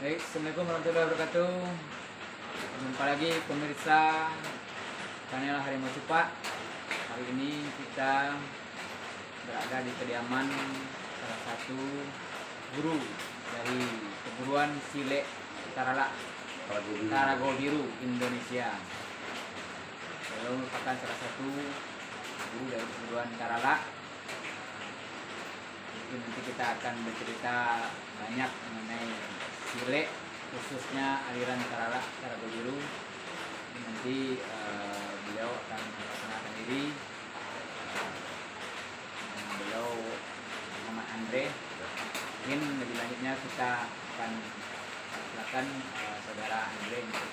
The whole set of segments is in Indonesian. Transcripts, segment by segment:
Baik, Assalamualaikum warahmatullahi wabarakatuh. Jumpa lagi pemirsa channel Harimau Cupak. Hari ini kita berada di kediaman salah satu guru dari perguruan Silet Tarago Biru Indonesia. Beliau merupakan salah satu guru dari perguruan Tarala. Mungkin nanti kita akan bercerita banyak mengenai Silet, khususnya aliran Tarago Biru. Nanti beliau akan memperkenalkan diri. Beliau Muhammad Andre. Mungkin lebih lanjutnya kita akan silakan saudara Andre untuk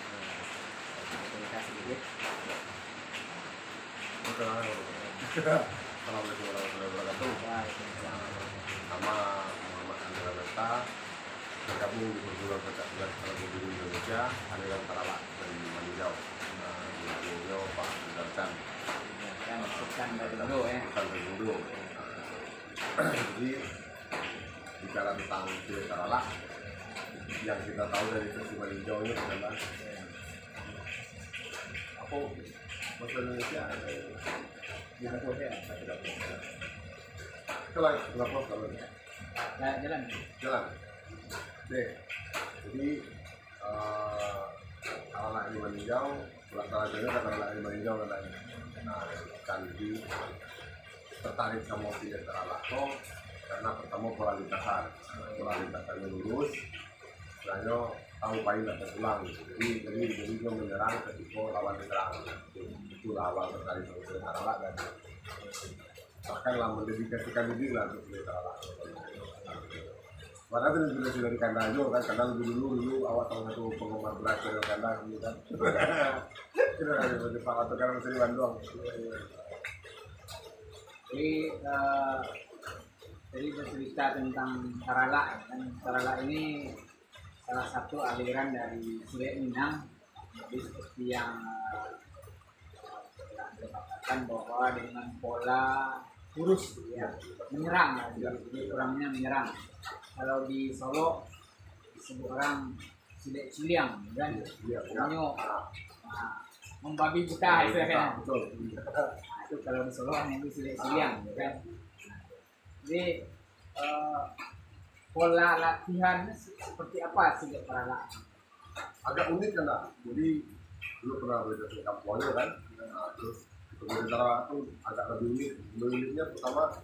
bercerita sedikit. Assalamualaikum warahmatullahi wabarakatuh. Nama Muhammad Andre Meta, bergabung di perguruan pencak Tarago Biru Indonesia, aliran Tarala dari Manijau. Beliau Pak Darcan. Sultan dari dulu ya. Sultan dari dulu. Jadi bicara tentang Silet Tarala, yang kita tahu dari versi Manijau ini adalah aku bahasa Indonesia. Tidak boleh ya. Kenapa kalau Jalan. Oke, jadi anak ini meninjau, belakangnya kata anak ini meninjau dan nah Kandi tertarik sama Silet Tarala karena pertama pola lintasannya lurus, lalu tahu paling dapat pulang. Jadi dia menyerang ketika lawan diserang. Itu awal tertarik sama Silet Tarala dan bahkan lah mendedikasikan diri lah untuk Silet Tarala. Padahal itu sudah dari kandang aja kan, kandang dulu awal tahun itu penggemar berat dari kandang gitu kan. Kita ada di Jepang atau karena seri Bandung. Jadi bercerita tentang Tarala, dan Tarala ini salah satu aliran dari Silet Minang. Jadi seperti yang dikatakan bahwa dengan pola lurus ya, menyerang ya, jadi kurangnya menyerang. Kalau di Solo disebut orang Silet Ciliang dan Nyo membabi buta itu kan. Nah, itu kalau di Solo hanya itu Silet Ciliang kan. Jadi pola latihan seperti apa Silet Tarala? Agak unik kan lah. Jadi dulu pernah belajar di kampungnya kan. Terus Silet Tarala itu agak lebih unik. Uniknya pertama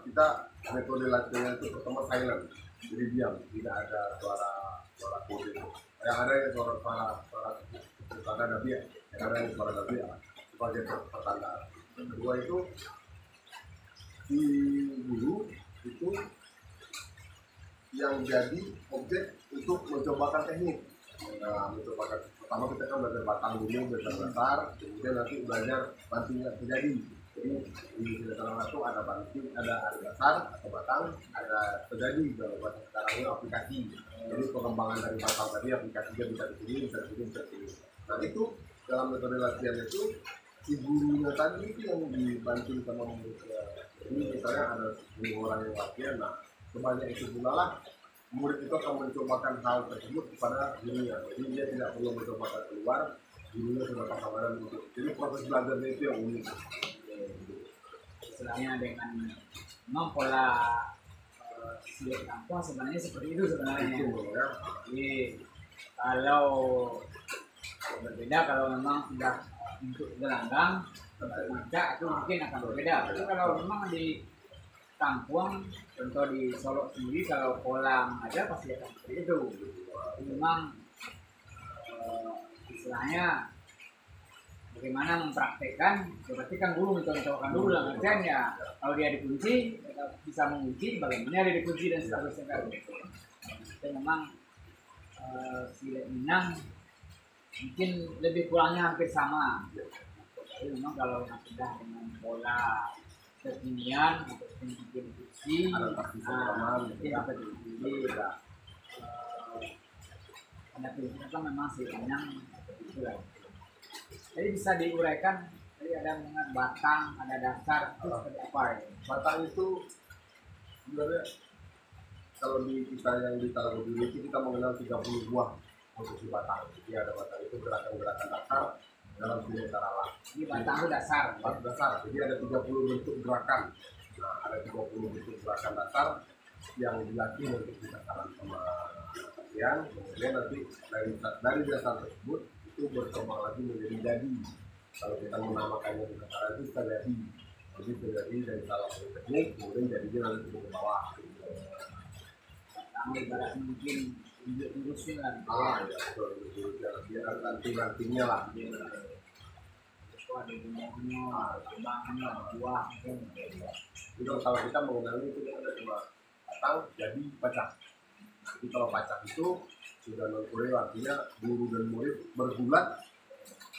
kita metode latihannya itu pertama silent, jadi diam, tidak ada suara kode. Yang ada ya suara dabi, yang ada yang suara dabi sebagai pertanda. Kedua itu di guru itu yang jadi objek untuk mencobakan teknik. Nah, mencobakan pertama kita kan belajar batang dulu, belajar dasar, kemudian nanti belajar bantingnya terjadi. Jadi di Silet Tarala itu ada banting, ada dasar atau batang, ada terjadi. Kalau bahasa sekarang ini aplikasi. Jadi pengembangan dari batang tadi aplikasinya bisa di sini, bisa di sini, bisa di sini. Nah itu dalam metode latihan itu si gurunya tadi itu yang dibantu sama muridnya. Jadi misalnya ada 10 orang yang latihan, nah sebanyak itu pula lah murid itu akan mencobakan hal tersebut kepada gurunya. Jadi dia tidak perlu mencobakan keluar, gurunya sudah paham dan untuk. Jadi proses belajarnya itu yang unik. Istilahnya dengan memang pola Silet kampung sebenarnya seperti itu sebenarnya. Jadi kalau berbeda kalau memang sudah untuk gelanggang, untuk macak itu mungkin akan berbeda. Tapi kalau memang di kampung, contoh di Solo sendiri, kalau pola mengajar pasti akan seperti itu. Jadi memang istilahnya bagaimana mempraktekkan, berarti kan guru mencoba-cobakan dulu lah ngerjain ya. Kalau dia dikunci, bisa mengunci, bagaimana dia dikunci dan seterusnya kan. Itu memang Silet Minang mungkin lebih kurangnya hampir sama. Tapi memang kalau yang sudah dengan pola kekinian untuk mungkin kunci, mungkin apa jadi ada prinsipnya kan memang Silet Minang itu lah. Jadi bisa diuraikan, jadi ada mengenai batang, ada dasar, itu seperti apa ya? Batang itu sebenarnya kalau di kita yang di Tarago dulu itu kita mengenal 30 buah posisi batang. Jadi ada batang itu gerakan-gerakan dasar dalam seni tarala. Ini batang itu dasar. Batang dasar. Jadi ada 30 bentuk gerakan. Nah, ada 30 bentuk gerakan dasar yang dilatih untuk kita saran sama kalian. Kemudian nanti dari dasar tersebut itu berkembang lagi menjadi jadi. Kalau kita menamakannya di dasar itu kita jadi. Jadi terjadi dari salah satu teknik, kemudian jadinya nanti ke bawah. Batang ibarat mungkin urusnya lah. Ya, betul. Biar ranting-rantingnya lah. Itu ada bunga-bunga, kembangnya, buah. Itu kalau kita mengenali itu ada cuma batang jadi pacak. Jadi kalau pacak itu sudah non-Korea artinya guru dan murid bergulat.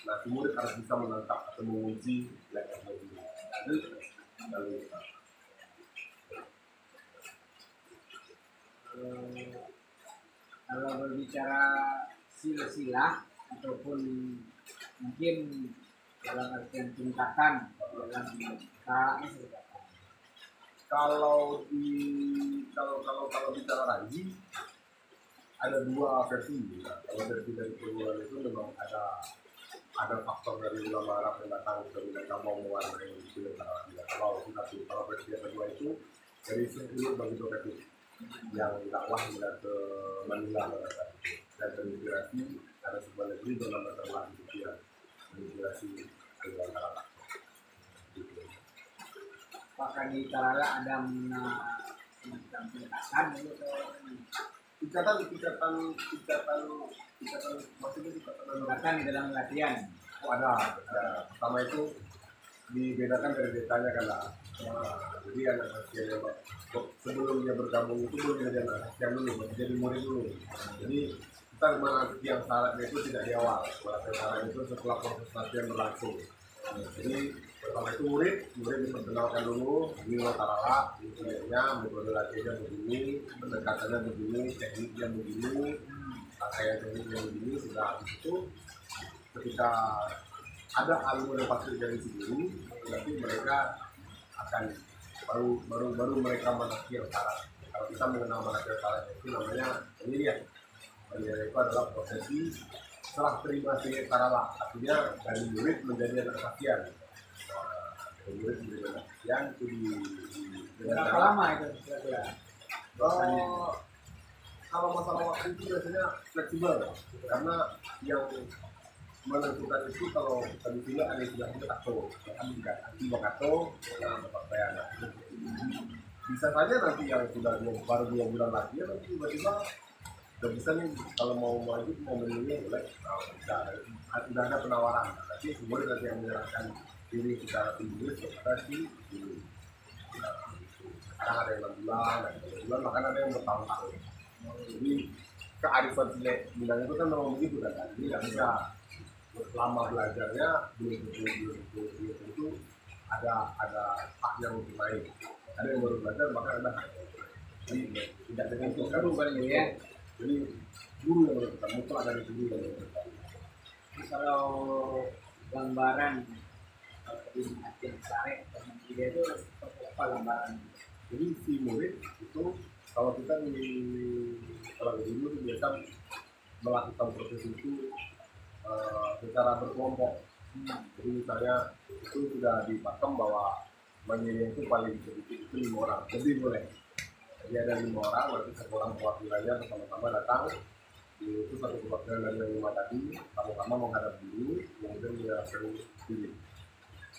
Nah, si murid harus bisa menangkap atau menguji level guru. Jadi lalu kalau berbicara sila-sila ataupun mungkin dalam artian tingkatan dalam caranya seperti apa? kalau bicara lagi ada dua versi. Nah, kalau versi dari perguruan itu memang ada faktor dari ulama Arab yang datang ke mereka mau mewarnai film Arab. Kalau versi yang kedua itu dari Syekh bagi Dokter yang dakwah ke Manila dan terinspirasi ada sebuah negeri bernama Terlah Ethiopia, terinspirasi dari Arab. Apakah di Tarala ada semacam tingkatan gitu? Ikatan maksudnya Tingkatan di dalam latihan. ada. Pertama itu dibedakan dari detanya kan lah. Jadi anak kecil sebelum dia bergabung itu belum jadi anak kecil dulu, jadi murid dulu. Jadi kita menanti yang syaratnya itu tidak di awal, syarat itu setelah proses latihan berlangsung. Jadi pertama itu murid diperkenalkan dulu, ini Tarala, intinya metode latihannya begini, pendekatannya begini, tekniknya begini, rangkaian tekniknya begini. Sudah itu ketika ada alumni yang pasti dari sendiri, nanti mereka akan baru mereka menakir syarat. Kalau kita mengenal menakir syarat itu namanya pendirian. Pendirian itu adalah prosesi setelah terima seni Tarala, artinya dari murid menjadi anak kasihan. Dari murid menjadi anak kasihan itu Berapa lama itu kira-kira? Kalau masalah waktu itu biasanya fleksibel, karena yang menentukan itu kalau kita di sini ada istilahnya kato, anti kato, nah bapak saya bisa saja nanti yang sudah baru 2 bulan lagi nanti tiba-tiba udah bisa nih kalau mau maju mau memilih boleh, sudah ada penawaran, tapi semua nanti yang menyerahkan diri secara tulis kepada si dulu. Sekarang ada yang 6 bulan, ada yang 3 bulan, bahkan ada yang bertahun-tahun. Jadi kearifan silat bilang itu kan memang begitu kan, jadi nggak bisa lama belajarnya belum tentu ada hak yang untuk naik. Ada yang baru belajar bahkan ada hak. Jadi tidak dengan itu Baru kan ya. jadi guru yang menentukan, mutlak dari guru yang menentukan. Kalau gambaran di latihan sare dia itu seperti apa gambaran? Jadi si murid itu kalau kita kalau dulu itu biasa melakukan proses itu secara berkelompok. Jadi misalnya itu sudah dipakem bahwa mandiri itu paling sedikit itu 5 orang, lebih boleh. Jadi ada 5 orang, berarti 1 orang perwakilannya bersama-sama datang. Itu satu perwakilan dari yang 5 tadi, sama-sama menghadap dulu, kemudian dia seru pilih.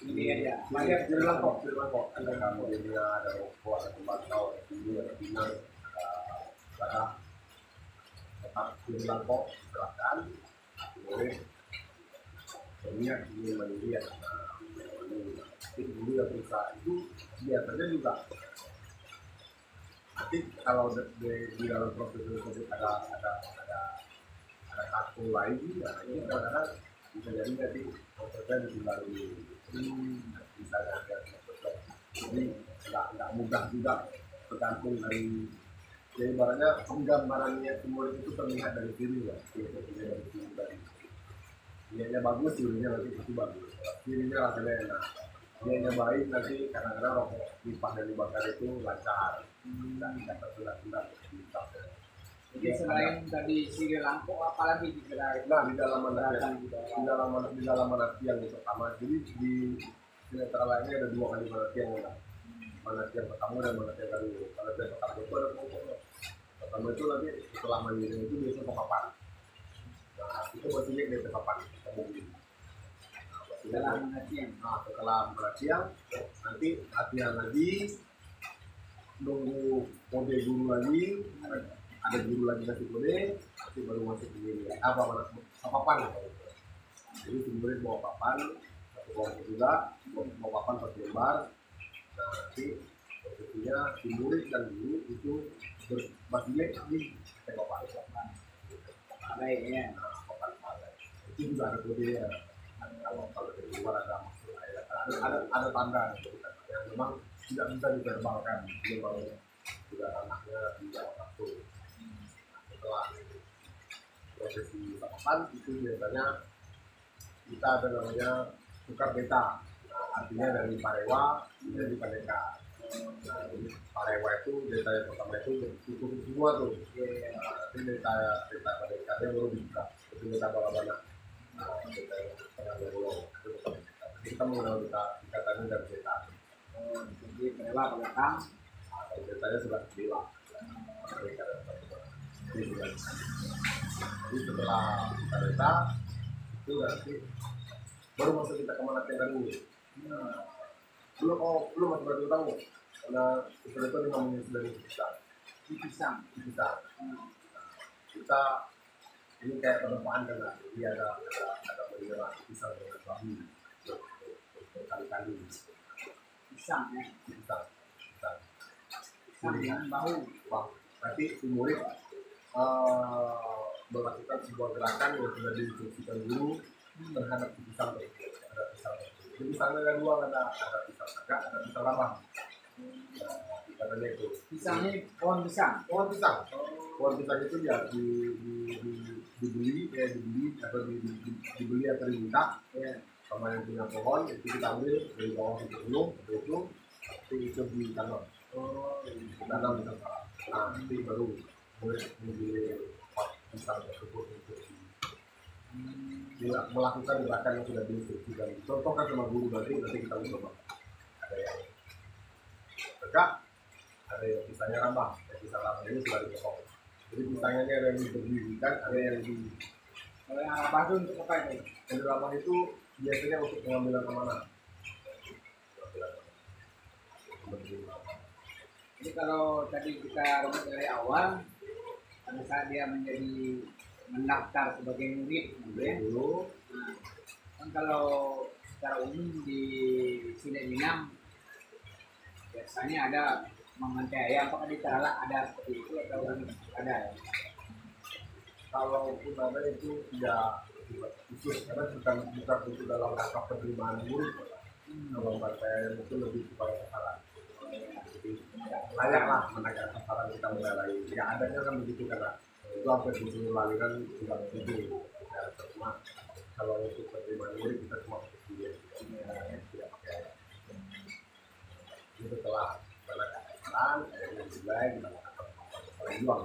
Ini ya. Banyak bilang kok. Ada kamu dia, ada rokok, ada tembakau, ada ini, ada pinang, ada tetap bilang kok silakan. Boleh berniat ingin mandiri itu dulu yang berusaha itu biasanya juga. Tapi kalau di dalam proses tersebut ada kartu lain, ya ini kadang-kadang bisa jadi nanti prosesnya lebih baru bisa jadi nggak mudah juga, tergantung dari jadi ibaratnya penggambarannya semua itu terlihat dari diri ya, dari diri niatnya bagus, dirinya nanti itu bagus, dirinya rasanya enak. dianya baik nanti kadang-kadang rokok pipa yang dibakar itu lancar, tidak tersendat-sendat bisa. Jadi selain tadi Sri Lampu, apalagi di Sri Nah, di dalam manati yang pertama, jadi di sinetron lainnya ada 2 kali manati yang ada. Manati yang pertama dan manati yang kedua. Manati yang pertama itu ada pokoknya. Pertama itu nanti setelah mandiri itu biasanya papan. Nah, itu batunya dari papan. Setelah latihan, nanti latihan lagi, nunggu kode guru lagi, ada guru lagi kasih kode, nanti baru masuk sendiri. Papan. Jadi sendiri bawa papan, satu kelompok juga, bawa papan 4 lembar. Nah, nanti posisinya si murid dan guru itu berbagi di papan. Baik ya. Nah, papan itu juga ada kode ya. Kalau dari luar ada tanda yang memang tidak bisa diterbalkan, memang sudah anaknya tidak waktu. Setelah prosesi papan itu biasanya kita ada namanya tukar beta, nah, artinya dari parewa menjadi pandeka. Nah, parewa itu beta yang pertama itu tutup semua tuh, nanti beta pandekanya baru dibuka, itu beta bala-bala. Kita mengenal ikatan dan beta. Jadi parewa belakang. Betanya sudah bilang. Jadi setelah kita beta itu nanti baru masuk kita ke mana kita dulu. Belum masuk ke tahu karena setelah itu 5 menit sudah dipisah. Kita ini kayak penempaan karena dia ada menyerah pisang dengan bahu berkali-kali. Pisang ya. Pisang Dengan bahu. Nanti si murid melakukan sebuah gerakan yang sudah diinstruksikan guru terhadap pisang tersebut. Ada pisang tersebut. Jadi pisangnya ada 2, ada pisang agak, ada pisang lambang. Katanya itu. Pisangnya pohon pisang. Pohon pisang itu ya dibeli atau dibeli atau diminta sama yang punya pohon, itu kita ambil dari bawah ke gunung, itu ditanam. Ditanam di tempat. Nah, nanti baru boleh memilih pisang tersebut untuk melakukan gerakan yang sudah diinstruksikan. Contohkan sama guru nanti kita coba. Ada yang tegak, ada yang pisangnya rambah. Pisang rambah ini sudah dipotong. Jadi pisangnya ada yang diberdirikan, ada yang di. Kalau yang rambah itu untuk apa itu? Yang rambah itu biasanya untuk pengambilan amanah. Jadi kalau tadi kita runut dari awal, pada saat dia menjadi mendaftar sebagai murid, gitu ya. Nah, kan kalau secara umum di Sunda Minang biasanya ada mengentai ayam, apakah di Tarala ada seperti itu atau ada ya? Kalau pun ada itu tidak khusus karena bukan untuk dalam rangka penerimaan murid. Kalau partai itu lebih kepada sasaran. Jadi layaklah menegakkan sasaran kita mulai. Ya adanya kan begitu karena itu hampir di seluruh aliran juga begitu. Cuma kalau untuk penerimaan murid kita cuma dia tidak pakai. Ini setelah menegakkan sasaran, akhirnya dimulai kita melakukan sasaran juang.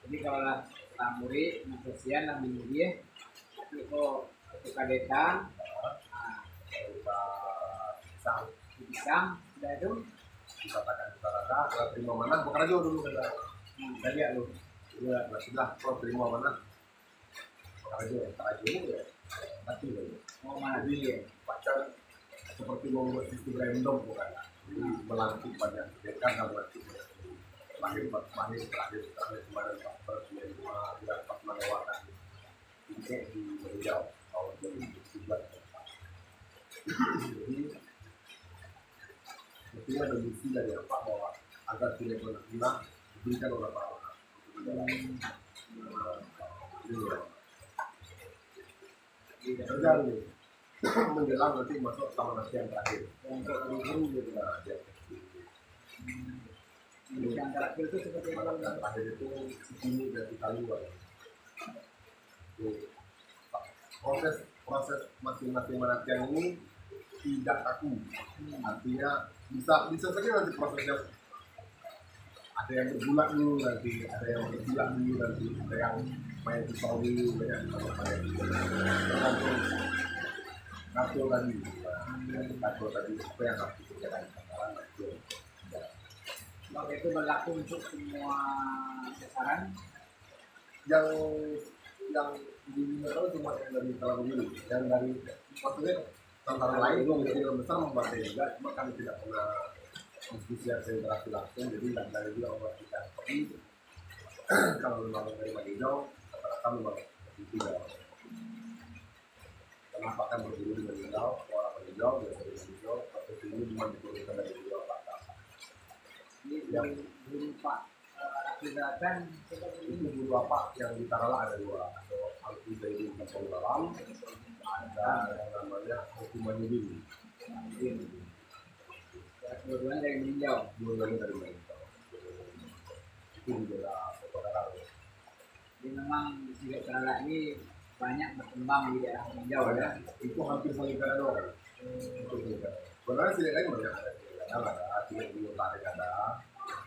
Jadi kalau lah murid, manusia lah dia itu kok suka desa, pisang, sudah itu dikatakan kita rata, kalau terima mana, bukan aja dulu kita lihat lu, ya sudah, kalau terima mana, bukan aja dulu ya, tapi mau mana dulu ya, pacar seperti mau membuat sistem random bukan, jadi melantik banyak, dekat dan melantik banyak. Terakhir kemarin faktor yang tidak dapat melewatkan ini di Riau tahun 2017. Jadi mestinya ada misi dari apa bahwa agar tidak pernah diberikan oleh Pak Wana. Terjadi menjelang nanti masuk taman nasional yang terakhir. untuk guru gitu lah. Yang terakhir itu seperti Yang terakhir itu segini dari Kaliwa. Proses proses masing-masing penelitian ini tidak kaku. Artinya bisa saja nanti prosesnya ada yang bergulat dulu nanti, ada yang bergulat dulu nanti, ada yang main pisau dulu, banyak tergantung kartu tadi, kartu tadi apa yang harus dikerjakan sekarang itu. Oke, itu berlaku untuk semua sasaran. Yang tahu cuma yang dari Teluk Biru, yang dari maksudnya tentara lain itu yang besar membaca juga, cuma kami tidak pernah diskusi atau interaksi langsung, jadi tidak dari juga memastikan. Tapi kalau memang dari Madinah, rata-rata memang tidak. Kenapa kan berdiri di Madinah, orang Madinah, dari Madinah, atau ini cuma diturunkan dari dua pakar. Ini yang berupa akhiran Itu dulu apa yang di Tarala ada dua, atau Al-Qudah itu Kampung Dalam, ada yang namanya Hukuman Yudin. dua-duanya dari meninjau. Dua-duanya dari Madinah. Itu juga saudara. Jadi memang silat Tarala ini banyak berkembang di daerah meninjau ya. Itu hampir saling ada. Sebenarnya silat lain banyak ada, silat di Tarik ada,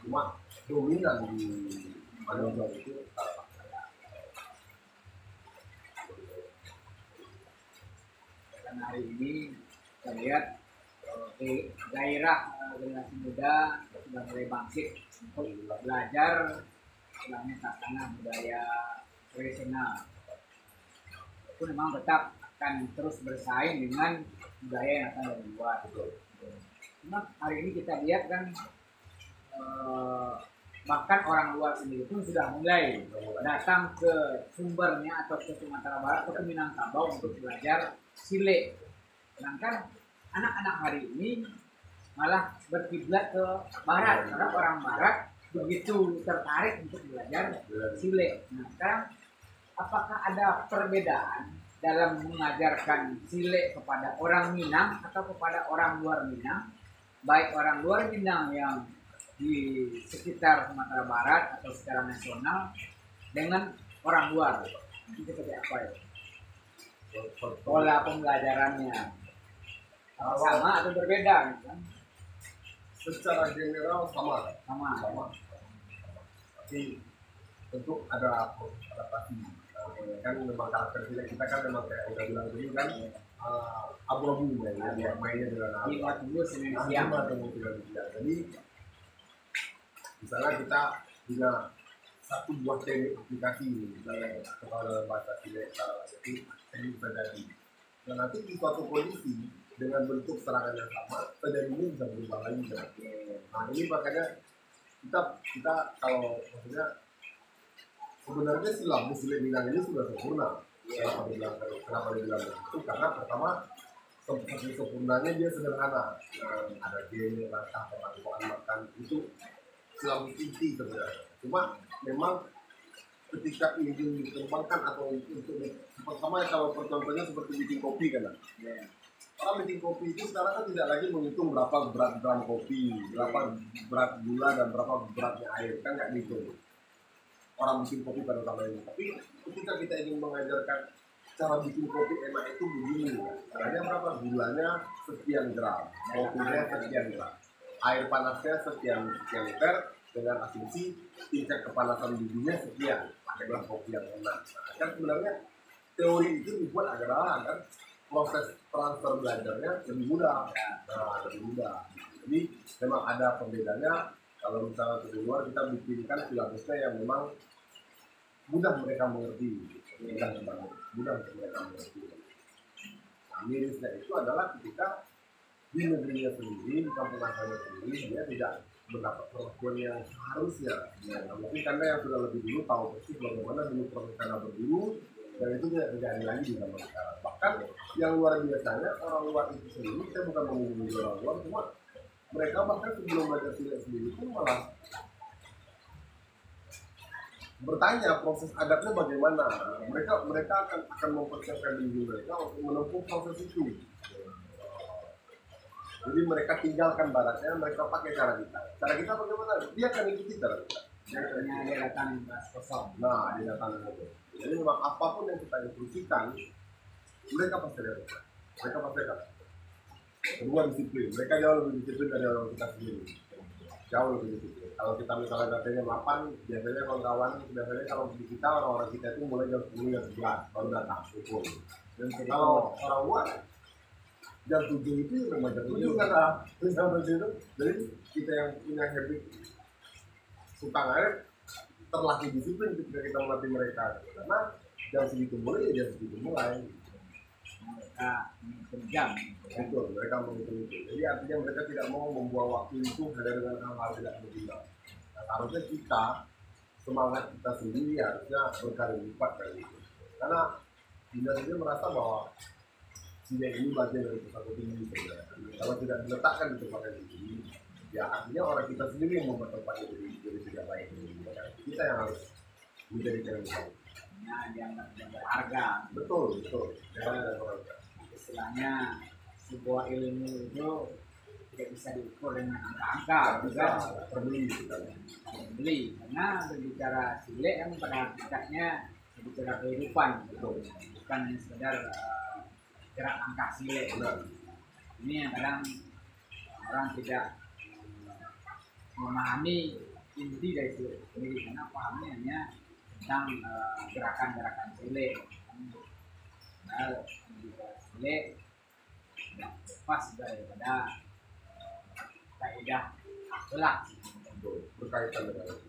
cuma dominan di Madinah itu Tarala. Karena hari ini kita lihat gairah generasi muda sudah mulai bangkit untuk belajar istilahnya tatanan budaya tradisional. Itu memang tetap akan terus bersaing dengan budaya yang datang dari luar. Cuma hari ini kita lihat kan bahkan orang luar sendiri pun sudah mulai datang ke sumbernya atau ke Sumatera Barat atau ke Minangkabau untuk belajar silet. Sedangkan anak-anak hari ini malah berkiblat ke barat karena orang barat begitu tertarik untuk belajar silet. Nah, sekarang apakah ada perbedaan dalam mengajarkan silet kepada orang Minang atau kepada orang luar Minang, baik orang luar Minang yang di sekitar Sumatera Barat atau secara nasional dengan orang luar? Itu seperti apa ya? Pola pembelajarannya sama atau berbeda kan? Secara general sama. Tapi tentu ada adaptasi. Kan memang karakter kita kan memang kayak udah bilang dulu kan abu-abu mainnya dengan abu. Lima tunggu Senin siang. Jadi misalnya kita punya satu buah teknik aplikasi misalnya kepada bahasa silet jadi ini bisa jadi. Dan nanti di suatu kondisi dengan bentuk serangan yang sama, terjadi ini bisa berubah lagi. Nah ini makanya kita kalau maksudnya sebenarnya silabus silet Minang ini sudah sempurna. Kenapa dibilang begitu? Karena pertama sempurnanya dia sederhana. Ada game, langkah, penangguhan, makan itu silabus inti sebenarnya. Cuma memang ketika ingin dikembangkan atau untuk pertama kalau contohnya seperti bikin kopi kan. Orang bikin kopi itu sekarang kan tidak lagi menghitung berapa berat gram kopi, berapa berat gula dan berapa beratnya air, kan nggak dihitung. Orang bikin kopi pada zaman ini. Tapi ketika kita ingin mengajarkan cara bikin kopi enak itu begini, caranya berapa? Gulanya sekian gram, kopinya sekian gram, air panasnya sekian liter dengan asumsi tingkat kepanasan bijinya sekian, pakai gelas kopi yang enak. Nah, kan sebenarnya teori itu dibuat agak lama kan, proses transfer belajarnya lebih mudah. Jadi memang ada pembedanya. Kalau misalnya di luar kita bikinkan silabusnya yang memang mudah mereka mengerti, mudah mereka mengerti. Nah, mirisnya itu adalah ketika di negerinya sendiri, di kampung asalnya sendiri, dia tidak mendapat perlakuan yang seharusnya. Nah, mungkin karena yang sudah lebih dulu tahu persis bagaimana dulu proses karena berburu, dan itu tidak terjadi lagi di zaman sekarang. Bahkan yang luar biasanya orang luar itu sendiri, saya bukan menghubungi orang luar, cuma mereka bahkan sebelum belajar silet sendiri pun malah bertanya proses adatnya bagaimana. Mereka akan mempersiapkan diri mereka untuk menempuh proses itu. Jadi mereka tinggalkan baratnya, mereka pakai cara kita. Cara kita bagaimana? Dia akan ikuti cara kita. Dia datang kosong. Nah, dia datang itu. Jadi memang apapun yang kita instruksikan mereka pasti ada rasa. Mereka pasti akan. Kedua disiplin, mereka jauh lebih disiplin dari orang kita sendiri. Jauh lebih disiplin. Kalau kita misalnya datanya 8, biasanya kawan-kawan, biasanya kalau di kita orang-orang kita itu mulai jam 10 jam 11 baru datang kumpul. Dan kalau orang luar jam 7 itu memang jam 7 kata jam 7 itu. Jadi kita yang punya habit suka ngaret terlatih disiplin ketika kita melatih mereka, karena jam segitu mulai ya jam segitu mulai. Mereka menghitung jam. Betul, mereka menghitung itu. Jadi artinya mereka tidak mau membuang waktu itu hanya dengan hal-hal tidak berguna. Nah, harusnya kita, semangat kita sendiri harusnya berkali lipat dari itu. Karena Dinda sendiri merasa bahwa sini ini bagian dari pesawat tinggi sebenarnya. Kalau tidak diletakkan di tempat yang tinggi, ya artinya orang kita sendiri yang membuat tempatnya jadi tidak baik. Kita yang harus menjadikan itu. Dianggap berharga. Betul, betul. Istilahnya sebuah ilmu itu tidak bisa diukur dengan angka-angka, Bisa terbeli kita. beli. Karena berbicara sile kan pada hakikatnya berbicara kehidupan, Betul. bukan hanya sekedar gerak angka sile. Benar. Ini yang kadang orang tidak memahami inti dari sile. Jadi karena pahamnya hanya tentang gerakan-gerakan sile. Nah, sile tidak lepas daripada kaidah akhlak. Betul. Berkaitan dengan itu.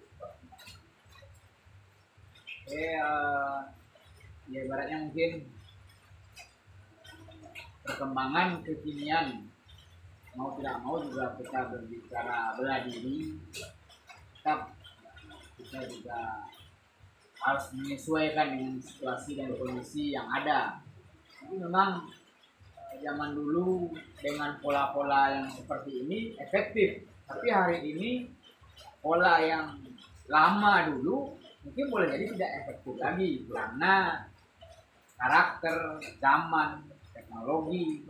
Ya ibaratnya mungkin perkembangan kekinian, mau tidak mau juga kita berbicara bela diri, tetap kita juga harus menyesuaikan dengan situasi dan kondisi yang ada. Jadi memang zaman dulu dengan pola-pola yang seperti ini efektif, tapi hari ini pola yang lama dulu mungkin boleh jadi tidak efektif lagi karena karakter zaman teknologi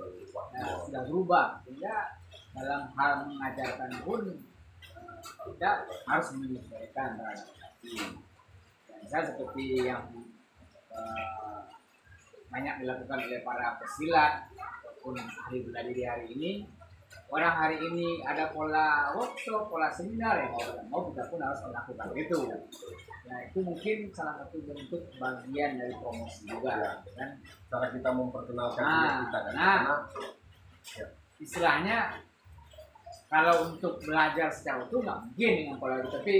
sudah berubah, sehingga dalam hal mengajarkan pun kita harus menyesuaikan beradaptasi. Misal seperti yang banyak dilakukan oleh para pesilat ataupun ahli bela diri hari ini. Orang hari ini ada pola workshop, pola seminar, ya mau kita pun harus melakukan itu. Nah itu mungkin salah satu bentuk bagian dari promosi juga, kan? Cara kita memperkenalkan kita kan. Nah, Ya. istilahnya kalau untuk belajar secara utuh nggak mungkin dengan pola itu, tapi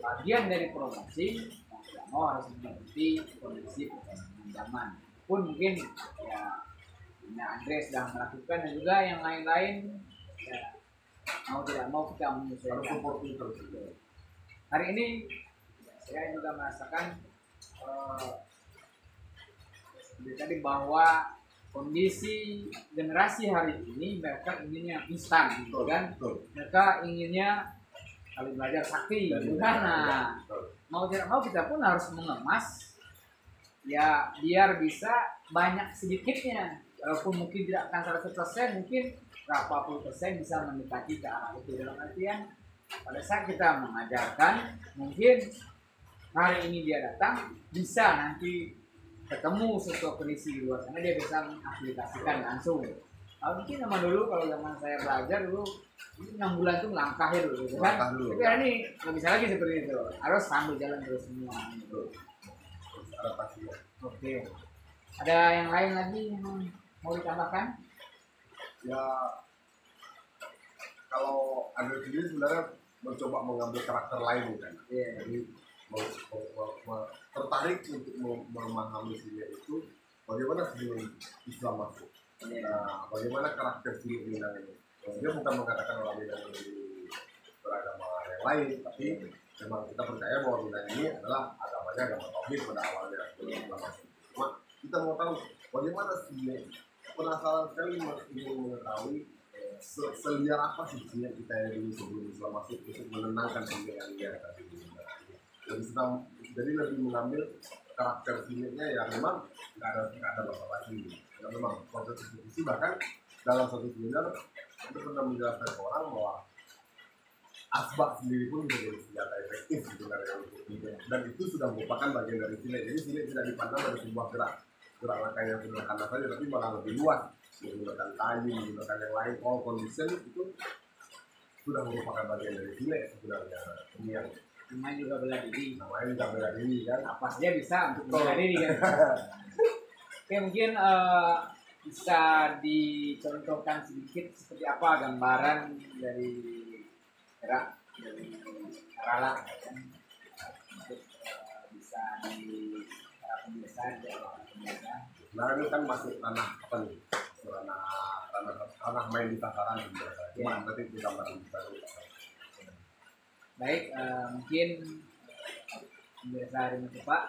bagian dari promosi mau tidak mau harus mengikuti kondisi perkembangan zaman. Pun mungkin ya Andre sedang melakukan dan juga yang lain-lain ya, mau tidak mau kita Harus menyesuaikan. support itu. Hari ini saya juga merasakan seperti tadi bahwa kondisi generasi hari ini mereka inginnya instan, gitu kan? Betul. Mereka inginnya kali belajar sakti, gitu kan? Nah, mau tidak mau kita pun harus mengemas ya biar bisa banyak sedikitnya, walaupun mungkin tidak akan 100%, mungkin berapa puluh persen bisa mendekati ke arah itu. Dalam artian pada saat kita mengajarkan, mungkin hari ini dia datang bisa nanti ketemu sesuatu kondisi di luar sana, dia bisa mengaplikasikan langsung. Kalau mungkin zaman dulu, kalau zaman saya belajar dulu 6 bulan tuh melangkah ya dulu, gitu kan? Melangkah dulu. Tapi hari ini nggak bisa lagi seperti itu, harus sambil jalan terus semua. Gitu. Adaptasi. Oke. Ada yang lain lagi yang mau ditambahkan? Ya, kalau Andre sendiri sebenarnya mencoba mengambil karakter lain kan. Iya. Jadi tertarik untuk memahami sini itu bagaimana sini Islam masuk. Nah, bagaimana karakter sini Minang ini. Dia bukan mengatakan orang Minang lebih beragama yang lain, tapi memang kita percaya bahwa Minang ini adalah agamanya agama tauhid pada awalnya. Cuma kita mau tahu bagaimana sini, penasaran sekali ingin mengetahui seliar apa sih yang kita yang sebelum Islam masuk untuk menenangkan pilihan-pilihan tadi. Jadi lebih mengambil karakter filmnya yang memang nggak ada masalah ini. Karena memang proses diskusi, bahkan dalam satu seminar itu pernah menjelaskan ke orang bahwa asbak sendiri pun bisa jadi senjata efektif sebenarnya untuk dan itu sudah merupakan bagian dari silat. Jadi silat tidak dipandang dari sebuah gerak, gerak langkah yang sederhana saja, tapi malah lebih luas, menggunakan kayu, menggunakan yang lain, all condition itu sudah merupakan bagian dari sile sebenarnya. Ini yang namanya juga bela diri. namanya juga bela diri kan. Apa saja bisa untuk bela diri kan. Oke, mungkin bisa dicontohkan sedikit seperti apa gambaran dari gerak dari Karala kan? Untuk bisa di pemirsa Nah ini kan masuk tanah apa nih? Tanah main di tataran biasa. Cuma nanti kita baru bisa. Baik, mungkin pemirsa hari ini Pak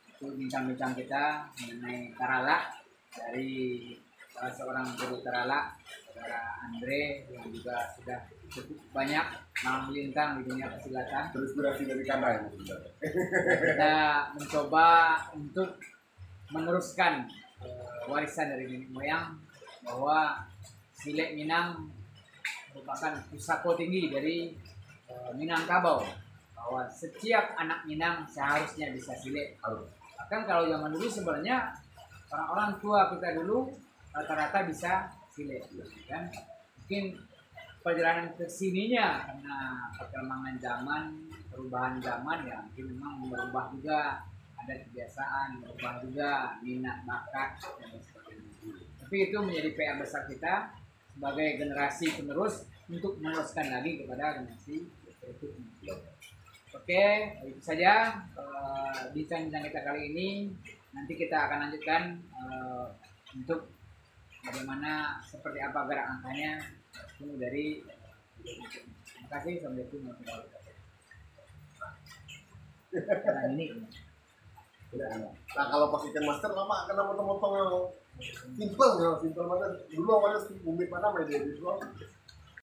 itu bincang-bincang kita mengenai Karala dari salah seorang guru Karala, saudara Andre yang juga sudah cukup banyak melintang di dunia persilatan. Terinspirasi dari Kanda ini sebenarnya. Kita mencoba untuk meneruskan warisan dari nenek moyang bahwa Silek Minang merupakan pusako tinggi dari Minangkabau, bahwa setiap anak Minang seharusnya bisa silek. Bahkan kalau zaman dulu sebenarnya orang-orang tua kita dulu rata-rata bisa silek, kan? Mungkin perjalanan ke sininya karena perkembangan zaman, perubahan zaman ya mungkin memang berubah juga, ada kebiasaan, berubah juga minat bakat dan sebagainya. Tapi itu menjadi PR besar kita sebagai generasi penerus untuk meneruskan lagi kepada generasi berikutnya. Oke, itu saja bincang-bincang kita kali ini. Nanti kita akan lanjutkan untuk bagaimana seperti apa gerak angkanya dari. Terima kasih. Assalamualaikum warahmatullahi wabarakatuh. Ini. Nah kalau pas ikan master lama kena motong-motong yang simple banget. Dulu awalnya bumi mana media visual